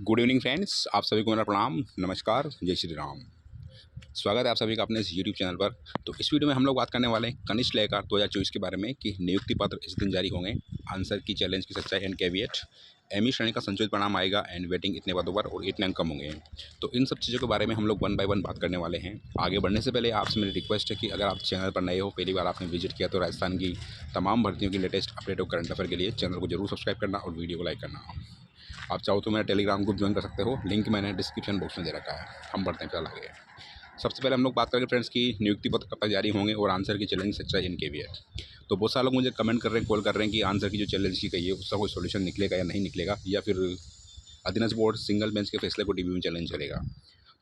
Good evening friends, आप सभी को मेरा प्रणाम, नमस्कार, जय श्री राम। स्वागत है आप सभी का अपने इस यूट्यूब चैनल पर। तो इस वीडियो में हम लोग बात करने वाले हैं कनिष्ठ लेखा 2024 के बारे में कि नियुक्ति पत्र इस दिन जारी होंगे, आंसर की चैलेंज की सच्चाई एंड कैविएट, एमई श्रेणी का संशोधित परिणाम आएगा एंड वेटिंग इतने पदों पर और इतने अंक कम होंगे। तो इन सब चीज़ों के बारे में हम लोग वन बाय वन बात करने वाले हैं। आगे बढ़ने से पहले आपसे मेरी रिक्वेस्ट है कि अगर आप चैनल पर नए हो, पहली बार आपने विजिट किया, तो राजस्थान की तमाम भर्तियों की लेटेस्ट अपडेट और करंट अफेयर के लिए चैनल को जरूर सब्सक्राइब करना और वीडियो को लाइक करना। आप चाहो तो मेरा टेलीग्राम ग्रुप ज्वाइन कर सकते हो, लिंक मैंने डिस्क्रिप्शन बॉक्स में दे रखा है। हम बढ़ते हैं फिलहाल आगे। सबसे पहले हम लोग बात करेंगे फ्रेंड्स की नियुक्ति पत्र कब तक जारी होंगे और आंसर की चैलेंज सच्चाई इनके भी है। तो बहुत सारे लोग मुझे कमेंट कर रहे हैं, कॉल कर रहे हैं कि आंसर की जो चैलेंज की गई है उसका कोई सोल्यूशन निकलेगा या नहीं निकलेगा, या फिर अधीनस्थ बोर्ड सिंगल बेंच के फैसले को डीबी में चैलेंज करेगा।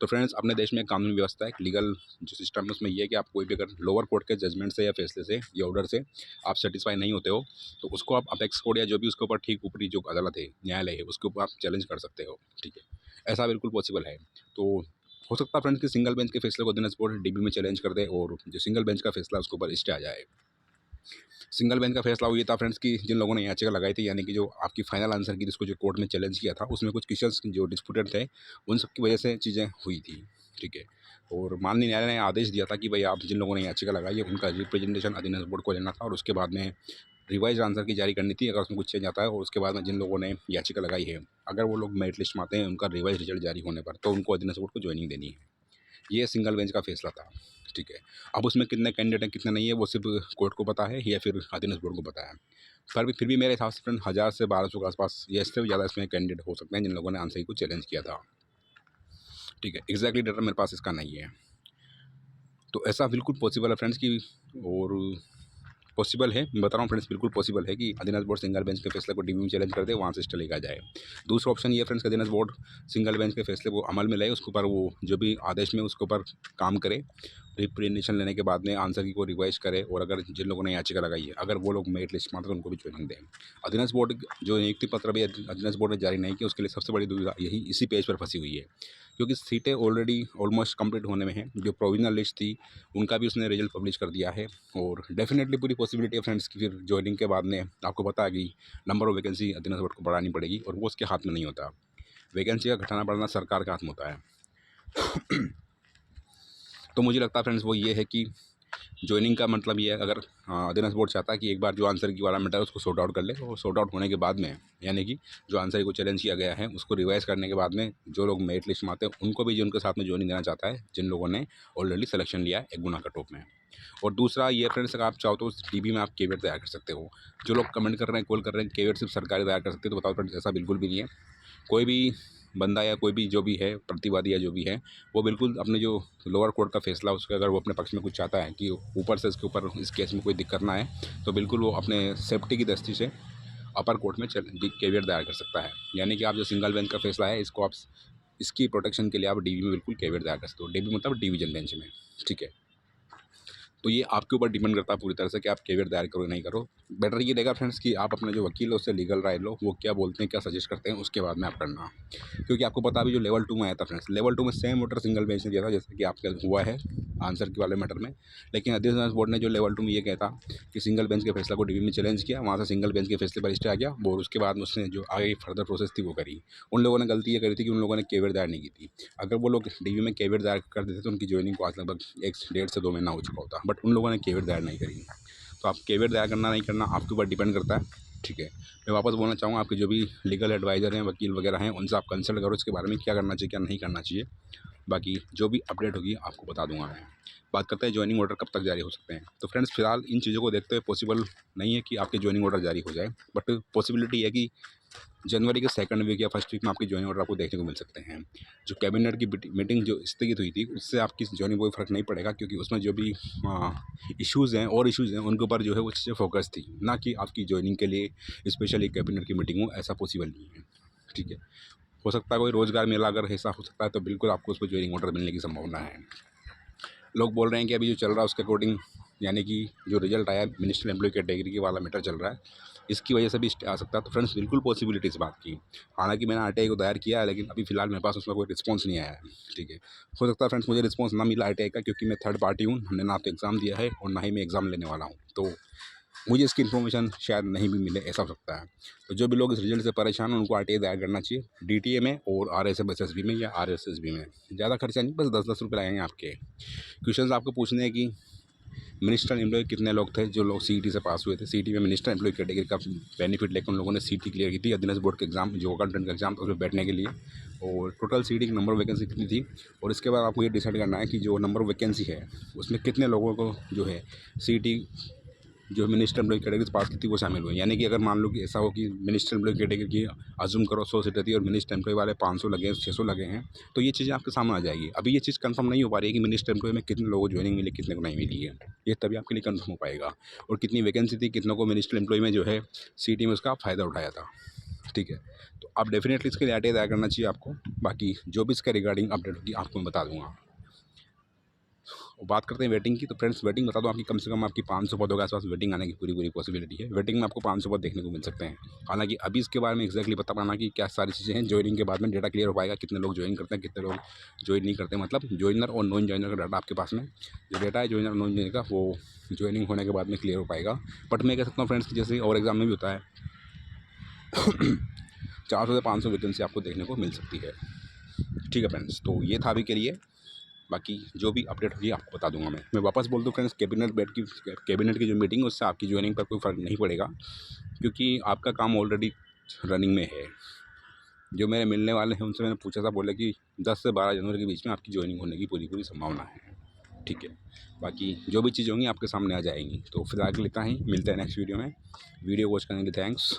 तो फ्रेंड्स, अपने देश में कानूनी व्यवस्था है, लीगल जो सिस्टम है उसमें ये है कि आप कोई भी अगर लोअर कोर्ट के जजमेंट से या फैसले से या ऑर्डर से आप सेटिस्फाई नहीं होते हो, तो उसको आप अपेक्स कोर्ट या जो भी उसके ऊपर ठीक ऊपरी जो अदालत है, न्यायालय है, उसके ऊपर आप चैलेंज कर सकते हो। ठीक है, ऐसा बिल्कुल पॉसिबल है। तो हो सकता है फ्रेंड्स कि सिंगल बेंच के फैसले को अधीनस्थ बोर्ड डीबी में चैलेंज कर दे और जो सिंगल बेंच का फैसला उसके ऊपर स्टे आ जाए। सिंगल बेंच का फैसला ये था फ्रेंड्स कि जिन लोगों ने याचिका लगाई थी, यानी कि जो आपकी फाइनल आंसर की जिसको जो कोर्ट में चैलेंज किया था, उसमें कुछ क्वेश्चंस जो डिस्प्यूटेड थे, उन सब की वजह से चीज़ें हुई थी। ठीक है, और माननीय न्यायालय ने आदेश दिया था कि भाई आप जिन लोगों ने याचिका लगाई है उनका रिप्रेजेंटेशन अधीनस्थ बोर्ड को लेना था और उसके बाद में रिवाइज आंसर की जारी करनी थी अगर उसमें कुछ चेंज आता है, और उसके बाद में जिन लोगों ने याचिका लगाई है अगर वो लोग मेरिट लिस्ट में आते हैं उनका रिवाइज रिजल्ट जारी होने पर, तो उनको अधीनस्थ बोर्ड को ज्वाइनिंग देनी है। ये सिंगल बेंच का फैसला था। ठीक है, अब उसमें कितने कैंडिडेट हैं कितने नहीं है वो सिर्फ कोर्ट को पता है या फिर अधीनस्थ बोर्ड को पता है। फिर भी मेरे हिसाब से फ्रेंड 1000 से 1200 के आसपास या इससे ज़्यादा इसमें कैंडिडेट हो सकते हैं जिन लोगों ने आंसर को चैलेंज किया था। ठीक है, एग्जैक्टली डेटा मेरे पास इसका नहीं है। तो ऐसा बिल्कुल पॉसिबल है फ्रेंड्स की, और पॉसिबल है, मैं बता रहा हूँ फ्रेंड्स, बिल्कुल पॉसिबल है कि अधीनस्थ बोर्ड सिंगल बेंच के फैसले को डीबी में चैलेंज कर दे, वहाँ से स्टे लेकर जाए। दूसरा ऑप्शन ये फ्रेंड्स, अधीनस्थ बोर्ड सिंगल बेंच के फैसले को अमल में लाए, उसके ऊपर वो जो भी आदेश में उसके ऊपर काम करे, रिप्रेजेंटेशन लेने के बाद में आंसर की को रिवाइज करे, और अगर जिन लोगों ने याचिका लगाई है अगर वो लोग मेरिट लिस्ट में आते तो उनको भी ज्वाइनिंग दें। अधीनस्थ बोर्ड जो नियुक्ति पत्र भी अधीनस्थ बोर्ड ने जारी नहीं किया, उसके लिए सबसे बड़ी दुविधा यही इसी पेज पर फंसी हुई है, क्योंकि सीटें ऑलरेडी ऑलमोस्ट कंप्लीट होने में हैं। जो प्रोविजनल लिस्ट थी उनका भी उसने रिजल्ट पब्लिश कर दिया है, और डेफिनेटली पूरी पॉसिबिलिटी है फ्रेंड्स की फिर ज्वाइनिंग के बाद में आपको पता है कि नंबर ऑफ वैकेंसी अधीनस्थ बोर्ड को बढ़ानी पड़ेगी, और वो उसके हाथ में नहीं होता। वैकेंसी का घटाना बढ़ाना सरकार के हाथ में होता है। तो मुझे लगता है फ्रेंड्स वो ये है कि ज्वाइनिंग का मतलब ये है, अगर अधीनस्थ बोर्ड चाहता है कि एक बार जो आंसर की वाला मैटर है उसको सॉर्ट आउट कर ले, और सॉर्ट आउट होने के बाद में, यानी कि जो आंसर को चैलेंज किया गया है उसको रिवाइज करने के बाद में जो लोग मेरिट लिस्ट में आते हैं उनको भी जो उनके साथ में ज्वाइनिंग देना चाहता है जिन लोगों ने ऑलरेडी सिलेक्शन लिया है एक गुना कट ऑफ में। और दूसरा ये फ्रेंड्स, अगर आप चाहो तो डीबी में आप केविएट तैयार कर सकते हो। जो लोग कमेंट कर रहे हैं, कॉल कर रहे हैं केविएट सिर्फ सरकारी तैयार कर सकते हैं, तो बताओ फ्रेंड्स ऐसा बिल्कुल भी नहीं है। कोई भी बंदा या कोई भी जो भी है प्रतिवादी या जो भी है, वो बिल्कुल अपने जो लोअर कोर्ट का फैसला उसका अगर वो अपने पक्ष में कुछ चाहता है कि ऊपर से इसके ऊपर इस केस में कोई दिक्कत ना है, तो बिल्कुल वो अपने सेफ्टी की दृष्टि से अपर कोर्ट में केविएट दायर कर सकता है। यानी कि आप जो सिंगल बेंच का फैसला है इसको आप इसकी प्रोटेक्शन के लिए आप डीबी में बिल्कुल केविएट दायर कर सकते हो। डीबी मतलब डिवीजन बेंच में। ठीक है, तो ये आपके ऊपर डिपेंड करता है पूरी तरह से कि आप केविएट दायर करो नहीं करो। बेटर ये रहेगा फ्रेंड्स कि आप अपने जो वकील है उससे लीगल राय लो, वो क्या बोलते हैं क्या सजेस्ट करते हैं उसके बाद में आप करना। क्योंकि आपको पता भी जो लेवल 2 में आया था फ्रेंड्स, लेवल 2 में सेम ऑर्डर सिंगल बेंच ने दिया था जैसे कि आपका हुआ है आंसर के वाले मैटर में, लेकिन अधीनस्थ बोर्ड ने जो लेवल 2 में ये कहता कि सिंगल बेंच के फैसला को डीबी में चैलेंज किया, वहाँ से सिंगल बेंच के फैसले पर स्टे आ गया, और उसके बाद उसने जो आगे फर्दर प्रोसेस थी वो करी। उन लोगों ने गलती ये करी थी कि उन लोगों ने केविएट दायर नहीं की थी। अगर वो लोग डीबी में केविएट दायर कर देते तो उनकी ज्वाइनिंग को आज लगभग 1 से 1.5 से 2 महीना हो चुका होता, बट उन लोगों ने केविएट दायर नहीं करी। तो आप केविएट दायर करना नहीं करना आपके ऊपर डिपेंड करता है। ठीक है, मैं वापस बोलना चाहूँगा, आपके जो भी लीगल एडवाइज़र हैं, वकील वगैरह हैं, उनसे आप कंसल्ट करो इसके बारे में क्या करना चाहिए क्या नहीं करना चाहिए। बाकी जो भी अपडेट होगी आपको बता दूंगा मैं। बात करते हैं ज्वाइनिंग ऑर्डर कब तक जारी हो सकते हैं। तो फ्रेंड्स फिलहाल इन चीज़ों को देखते हुए पॉसिबल नहीं है कि आपके ज्वाइनिंग ऑर्डर जारी हो जाए, बट पॉसिबिलिटी है कि जनवरी के सेकंड वीक या फर्स्ट वीक में आपकी ज्वाइनिंग ऑर्डर आपको देखने को मिल सकते हैं। जो कैबिनेट की मीटिंग जो स्थगित हुई थी उससे आपकी ज्वाइनिंग कोई फ़र्क नहीं पड़ेगा, क्योंकि उसमें जो भी इश्यूज़ हैं और इश्यूज़ हैं उनके ऊपर जो है वो चीज़ें फोकस थी, ना कि आपकी ज्वाइनिंग के लिए स्पेशली कैबिनेट की मीटिंग हो, ऐसा पॉसिबल नहीं है। ठीक है, हो सकता है कोई रोज़गार मेला अगर ऐसा हो सकता है तो बिल्कुल आपको उस पर ज्वाइनिंग ऑर्डर मिलने की संभावना है। लोग बोल रहे हैं कि अभी जो चल रहा है उसके अकॉर्डिंग, यानी कि जो रिजल्ट आया मिनिस्ट्रियल एम्प्लॉय कैटेगरी के वाला मैटर चल रहा है, इसकी वजह से भी स्टे आ सकता है। तो फ्रेंड्स बिल्कुल पॉसिबिलिटी इस बात की। हालांकि मैंने आरटीआई को दायर किया है, लेकिन अभी फिलहाल मेरे पास उसका कोई रिस्पॉन्स नहीं आया है। ठीक है, हो सकता है फ्रेंड्स मुझे रिस्पॉन्स ना मिला आरटीआई का, क्योंकि मैं थर्ड पार्टी हूँ, हमने ना तो एग्ज़ाम दिया है और ना ही मैं एग्ज़ाम लेने वाला हूँ। तो मुझे इसकी इन्फॉर्मेशन शायद नहीं भी मिले, ऐसा हो सकता है। तो जो भी लोग इस रिजल्ट से परेशान हैं उनको आरटीआई दायर करना चाहिए डीटीए में और आरएसएसबी में या आरएसएसबी में। ज़्यादा खर्चा नहीं, बस 10-10 रुपये लगेंगे आपके। क्वेश्चंस आपको पूछने हैं कि मिनिस्टर एम्प्लॉय कितने लोग थे जो लोग सीईटी से पास हुए थे। सीईटी में मिनिस्टर एम्प्लॉय कैटेगरी का बेनिफिट लेकर उन लोगों ने सीईटी क्लियर की थी, अधीनस्थ बोर्ड के एग्जाम जो अकाउंटेंट का एग्जाम था उसमें बैठने के लिए। और टोटल सीईटी की नंबर वैकेंसी कितनी थी, और इसके बाद आपको ये डिसाइड करना है कि जो नंबर वैकेंसी है उसमें कितने लोगों को जो है सीईटी जो मिनिस्टर एम्प्लॉय कैटेगरी से पास की थी वो शामिल हुए। यानी कि अगर मान लो कि ऐसा हो कि मिनिस्टर एम्प्लॉय कैटेगरी की अज्यूम करो 100 सीटें थी और मिनिस्टर एम्प्लॉय वाले 500 लगे हैं, 600 लगे हैं, तो ये चीज़ें आपके सामने आ जाएगी। अभी ये चीज़ कंफर्म नहीं हो पा रही है कि मिनिस्टर एम्प्लॉय में कितने लोगों को ज्वाइनिंग मिली, कितने को नहीं मिली है। ये तभी आपके लिए कंफर्म हो पाएगा, और कितनी वैकेंसी थी, कितनों को मिनिस्टर एम्प्लॉय में जो है सीईटी में उसका फ़ायदा उठाया था। ठीक है, तो आप डेफिनेटली इसके लिए आरटीआई दायर करना चाहिए आपको। बाकी जो भी इसका रिगार्डिंग अपडेट होगी आपको मैं बता दूंगा। और बात करते हैं वेटिंग की, तो फ्रेंड्स वेटिंग बता दो आपकी कम से कम आपकी 500 पदों के आसपास वेटिंग आने की पूरी पॉसिबिलिटी है। वेटिंग में आपको 500 पद देखने को मिल सकते हैं। हालांकि अभी इसके बारे में एक्जैक्टली बता पाना कि क्या सारी चीज़ें हैं, ज्वाइनिंग के बाद में डेटा क्लियर हो पाएगा, कितने लोग ज्वाइन करते हैं, कितने लोग ज्वाइन नहीं करते। मतलब ज्वाइनर और नॉन ज्वाइनर का डाटा आपके पास में जो डेटा है ज्वाइनर नॉन ज्वाइनर का वो ज्वाइनिंग होने के बाद में क्लियर हो पाएगा। बट मैं कह सकता हूँ फ्रेंड्स कि जैसे और एग्जाम में भी होता है 400 से 500 वैकेंसी आपको देखने को मिल सकती है। ठीक है फ्रेंड्स, तो ये था अभी के लिए। बाकी जो भी अपडेट होगी आपको बता दूंगा। मैं वापस बोल दूँ फ्रेंड्स, कैबिनेट की जो मीटिंग है उससे आपकी ज्वाइनिंग पर कोई फ़र्क नहीं पड़ेगा, क्योंकि आपका काम ऑलरेडी रनिंग में है। जो मेरे मिलने वाले हैं उनसे मैंने पूछा था, बोले कि 10 से 12 जनवरी के बीच में आपकी ज्वाइनिंग होने की पूरी संभावना है। ठीक है, बाकी जो भी चीज़ होंगी आपके सामने आ जाएंगी। तो फिलहाल के लिए इतना ही, मिलते हैं नेक्स्ट वीडियो में। वीडियो वॉच करने के लिए थैंक्स।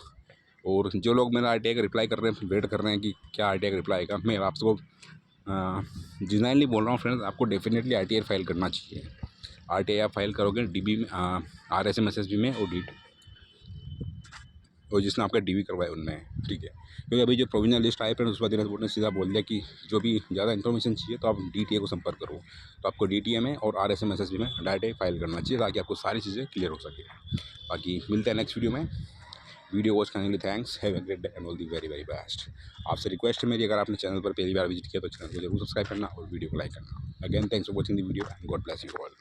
और जो लोग मेरा आरटीआई का रिप्लाई कर रहे हैं, वेट कर रहे हैं कि क्या आरटीआई का रिप्लाई आएगा, मैं आपको जेन्युइनली बोल रहा हूँ फ्रेंड्स, आपको डेफिनेटली आरटीआई फाइल करना चाहिए। आरटीआई आप फाइल करोगे डीबी में, आरएसएमएसएसबी में और जिसने आपका डीबी करवाया उनमें। ठीक है, क्योंकि अभी जो प्रोविजनल लिस्ट आए फ्रेंड्स उस पर दिनेश बोर्ड ने सीधा बोल दिया कि जो भी ज़्यादा इन्फॉर्मेशन चाहिए तो आप डीटीए को संपर्क करो। तो आपको डीटीए में और आरएसएमएसएसबी में डायरेक्ट फाइल करना चाहिए ताकि आपको सारी चीज़ें क्लियर हो सके। बाकी मिलते हैं नेक्स्ट वीडियो में। वीडियो वॉच करने के लिए thanks. Have a great day and all the very best. आपसे रिक्वेस्ट है मेरी, अगर आपने चैनल पर पहली बार विजिट किया तो चैनल को जरूर सब्सक्राइब करना और वीडियो को लाइक करना। Again thanks for watching the video and God bless you all.